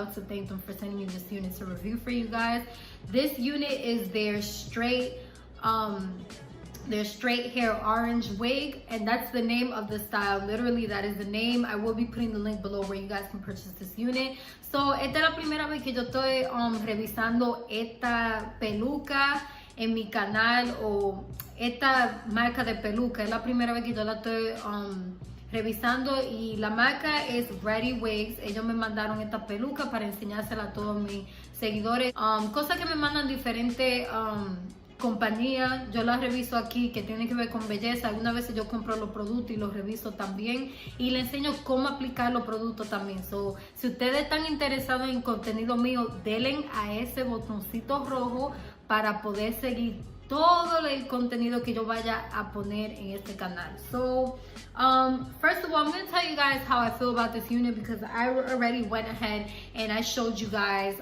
out to thank them for sending me this unit to review for you guys. This unit is their straight hair orange wig, and that's the name of the style. Literally, that is the name. I will be putting the link below where you guys can purchase this unit. So esta es la primera vez que yo estoy revisando esta peluca en mi canal, o esta marca de peluca. Es la primera vez que yo la estoy revisando, y la marca es ReadyWig. Ellos me mandaron esta peluca para enseñársela a todos mis seguidores. Cosas que me mandan diferentes compañías, yo las reviso aquí, que tienen que ver con belleza. Algunas veces yo compro los productos y los reviso también, y les enseño cómo aplicar los productos también. So, si ustedes están interesados en contenido mío, denle a ese botoncito rojo para poder seguir todo el contenido que yo vaya a poner en este canal. So, first of all, I'm going to tell you guys how I feel about this unit, because I already went ahead and I showed you guys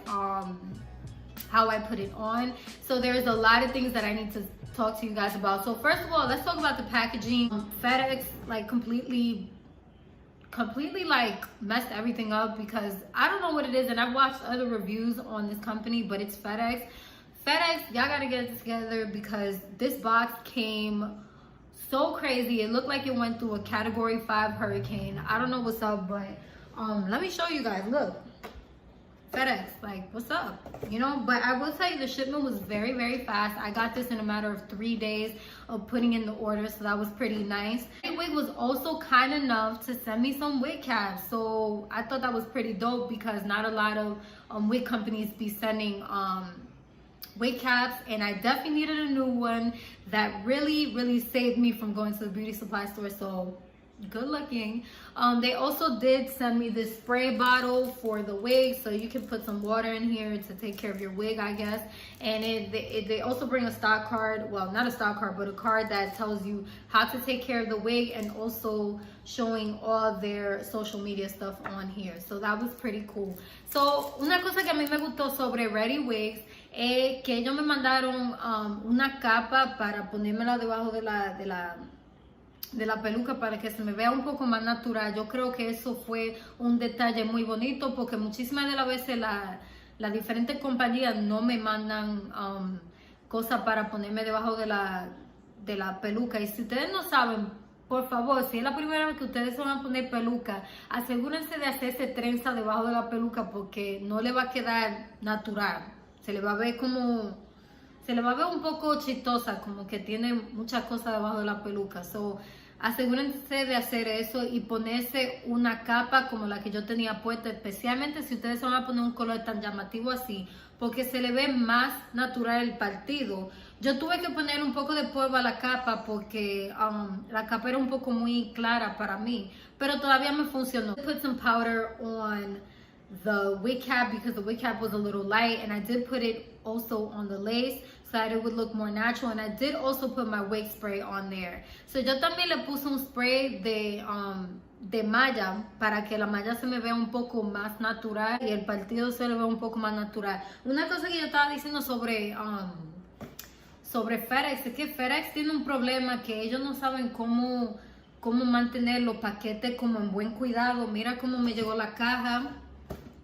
how I put it on. So there's a lot of things that I need to talk to you guys about. So first of all, let's talk about the packaging. FedEx like completely like messed everything up, because I don't know what it is, and I've watched other reviews on this company, but it's FedEx. Y'all gotta get it together, because this box came so crazy. It looked like it went through a Category 5 hurricane. I don't know what's up, but let me show you guys. Look, FedEx, like, what's up, you know? But I will tell you, the shipment was very, very fast. I got this in a matter of 3 days of putting in the order, so that was pretty nice. ReadyWig was also kind enough to send me some wig caps, so I thought that was pretty dope, because not a lot of wig companies be sending wig caps, and I definitely needed a new one that really saved me from going to the beauty supply store. So good looking. They also did send me this spray bottle for the wig, so you can put some water in here to take care of your wig, I guess. And they also bring a stock card, well, not a stock card, but a card that tells you how to take care of the wig, and also showing all their social media stuff on here. So that was pretty cool. So una cosa que a mí me gustó sobre ReadyWigs es que ellos me mandaron una capa para ponérmela debajo de la peluca, para que se me vea un poco más natural. Yo creo que eso fue un detalle muy bonito, porque muchísimas de las veces las diferentes compañías no me mandan cosas para ponerme debajo de la peluca. Y si ustedes no saben, por favor, si es la primera vez que ustedes se van a poner peluca, asegúrense de hacerse trenza debajo de la peluca, porque no le va a quedar natural. Se le va a ver como... se le va a ver un poco chistosa, como que tiene muchas cosas debajo de la peluca. So, asegúrense de hacer eso y ponerse una capa como la que yo tenía puesta, especialmente si ustedes se van a poner un color tan llamativo así, porque se le ve más natural el partido. Yo tuve que poner un poco de polvo a la capa, porque la capa era un poco muy clara para mí, pero todavía me funcionó. I put some powder on the wig cap, because the wig cap was a little light, and I did put it also on the lace so that it would look more natural, and I did also put my wig spray on there. So yo también le puse un spray de malla, para que la malla se me vea un poco más natural y el partido se le vea un poco más natural. Una cosa que yo estaba diciendo sobre FedEx es que FedEx tiene un problema, que ellos no saben cómo mantener los paquetes como en buen cuidado. Mira cómo me llegó la caja.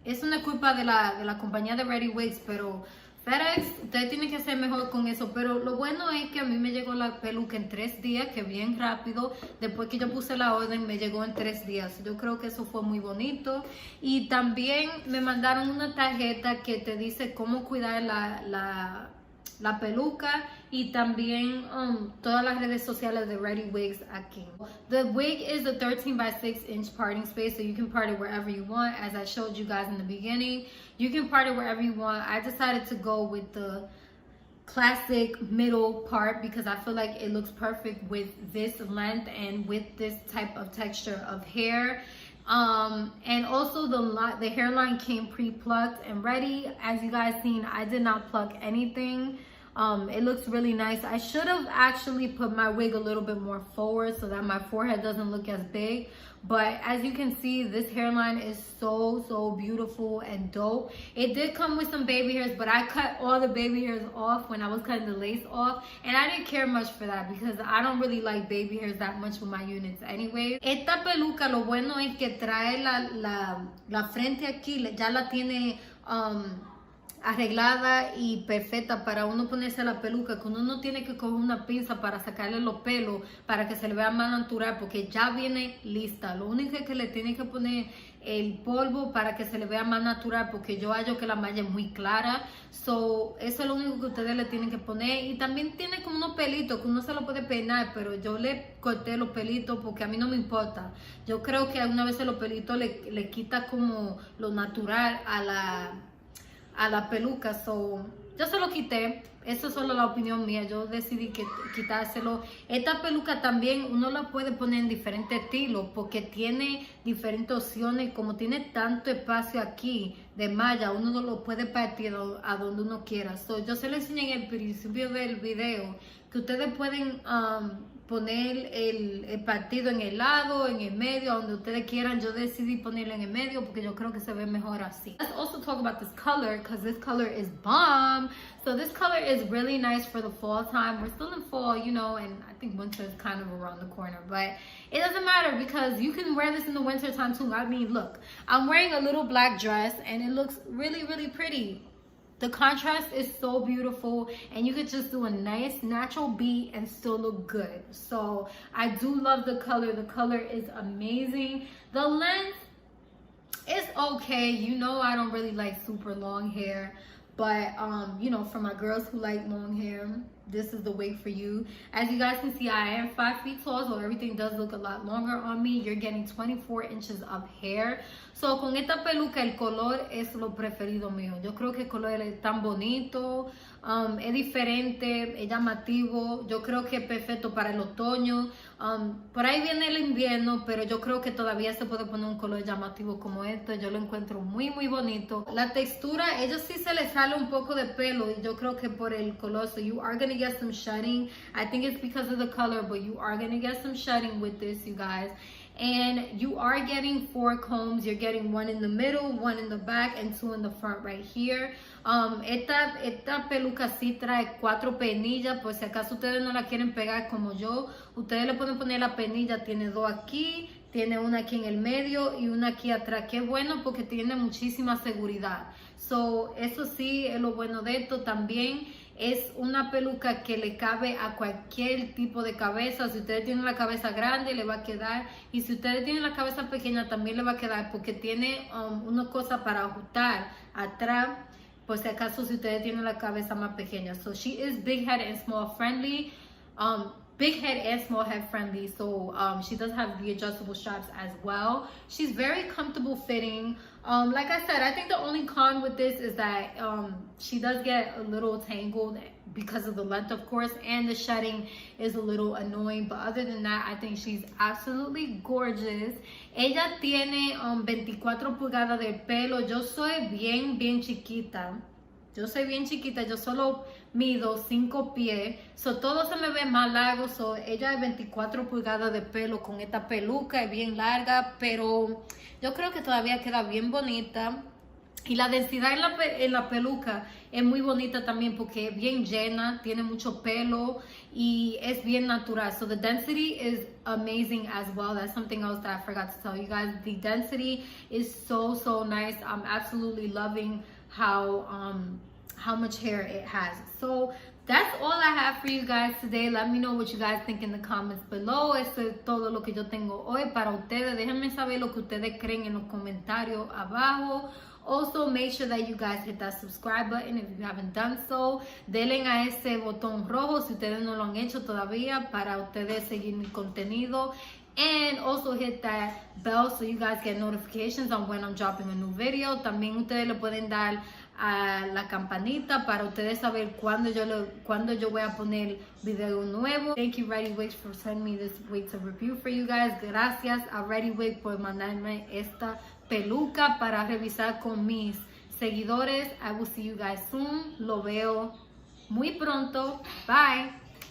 Es una culpa de la compañía de ReadyWigs, pero FedEx, ustedes tienen que hacer mejor con eso. Pero lo bueno es que a mí me llegó la peluca en 3 días, que bien rápido. Después que yo puse la orden, me llegó en 3 días. Yo creo que eso fue muy bonito. Y también me mandaron una tarjeta que te dice cómo cuidar la peluca, y también todas las redes sociales de ReadyWigs aquí. The wig is a 13 by 6 inch parting space, so you can part it wherever you want. As I showed you guys in the beginning, you can part it wherever you want. I decided to go with the classic middle part, because I feel like it looks perfect with this length and with this type of texture of hair. And also the hairline came pre-plucked and ready. As you guys seen, I did not pluck anything. It looks really nice. I should have actually put my wig a little bit more forward so that my forehead doesn't look as big. But as you can see, this hairline is so beautiful and dope. It did come with some baby hairs, but I cut all the baby hairs off when I was cutting the lace off. And I didn't care much for that because I don't really like baby hairs that much with my units anyway. Esta peluca, lo bueno es que trae la frente aquí, ya la tiene arreglada y perfecta para uno ponerse la peluca, que uno no tiene que coger una pinza para sacarle los pelos para que se le vea más natural, porque ya viene lista. Lo único es que le tiene que poner el polvo para que se le vea más natural, porque yo hallo que la malla es muy clara. So, eso es lo único que ustedes le tienen que poner. Y también tiene como unos pelitos que uno se lo puede peinar, pero yo le corté los pelitos porque a mí no me importa. Yo creo que alguna vez los pelitos le quita como lo natural a la peluca, so yo se lo quité. Eso es solo la opinión mía, yo decidí quitárselo. Esta peluca también uno la puede poner en diferentes estilos porque tiene diferentes opciones. Como tiene tanto espacio aquí de malla, uno lo puede partir a donde uno quiera. So, yo se lo enseñé en el principio del video que ustedes pueden poner el partido en el lado, en el medio, donde ustedes quieran. Yo decidí ponerlo en el medio porque yo creo que se ve mejor así. Let's also talk about this color, because this color is bomb. So this color is really nice for the fall time. We're still in fall, you know, and I think winter is kind of around the corner, but it doesn't matter because you can wear this in the winter time too. I mean, look, I'm wearing a little black dress and it looks really pretty. The contrast is so beautiful, and you could just do a nice natural beat and still look good. So I do love the color. The color is amazing. The length is okay. You know, I don't really like super long hair, but you know, for my girls who like long hair, this is the wig for you. As you guys can see, I am 5 feet tall, so everything does look a lot longer on me. You're getting 24 inches of hair. So con esta peluca el color es lo preferido mío. Yo creo que el color es tan bonito, es diferente, es llamativo. Yo creo que es perfecto para el otoño. Por ahí viene el invierno, pero yo creo que todavía se puede poner un color llamativo como este. Yo lo encuentro muy bonito. La textura, ellos sí se les sale un poco de pelo, y yo creo que por el color. So you are gonna get some shedding. I think it's because of the color, but you are gonna get some shedding with this, you guys. And you are getting 4 combs. You're getting 1 in the middle, 1 in the back, and 2 in the front right here. Esta peluca sí trae 4 peinillas, por si acaso ustedes no la quieren pegar como yo. Ustedes le pueden poner la peinilla, tiene 2 aquí, tiene una aquí en el medio y una aquí atrás. Qué bueno porque tiene muchísima seguridad. So, eso sí es lo bueno de esto. También es una peluca que le cabe a cualquier tipo de cabeza. Si ustedes tienen la cabeza grande, le va a quedar. Y si ustedes tienen la cabeza pequeña, también le va a quedar, porque tiene una cosa para ajustar atrás, por si acaso si ustedes tienen la cabeza más pequeña. So she is big head and small friendly. Big head and small head friendly. So she does have the adjustable straps as well. She's very comfortable fitting. Like I said, I think the only con with this is that she does get a little tangled because of the length, of course, and the shedding is a little annoying. But other than that, I think she's absolutely gorgeous. Ella tiene 24 pulgadas de pelo. Yo soy bien chiquita. Yo soy bien chiquita, yo solo mido 5 pies, so todo se me ve más largo. So ella es 24 pulgadas de pelo con esta peluca, es bien larga, pero yo creo que todavía queda bien bonita. Y la densidad en la peluca es muy bonita también porque es bien llena, tiene mucho pelo y es bien natural. So the density is amazing as well. That's something else that I forgot to tell you guys. The density is so nice. I'm absolutely loving how much hair it has. So that's all I have for you guys today. Let me know what you guys think in the comments below. Esto es todo lo que yo tengo hoy para ustedes. Déjenme saber lo que ustedes creen en los comentarios abajo. Also, make sure that you guys hit that subscribe button if you haven't done so. Denle a ese botón rojo si ustedes no lo han hecho todavía para ustedes seguir mi contenido. And also hit that bell so you guys get notifications on when I'm dropping a new video. También ustedes le pueden dar a la campanita para ustedes saber cuando yo voy a poner video nuevo. Thank you ReadyWig for sending me this wig to review for you guys. Gracias a ReadyWig por mandarme esta peluca para revisar con mis seguidores. I will see you guys soon. Lo veo muy pronto. Bye.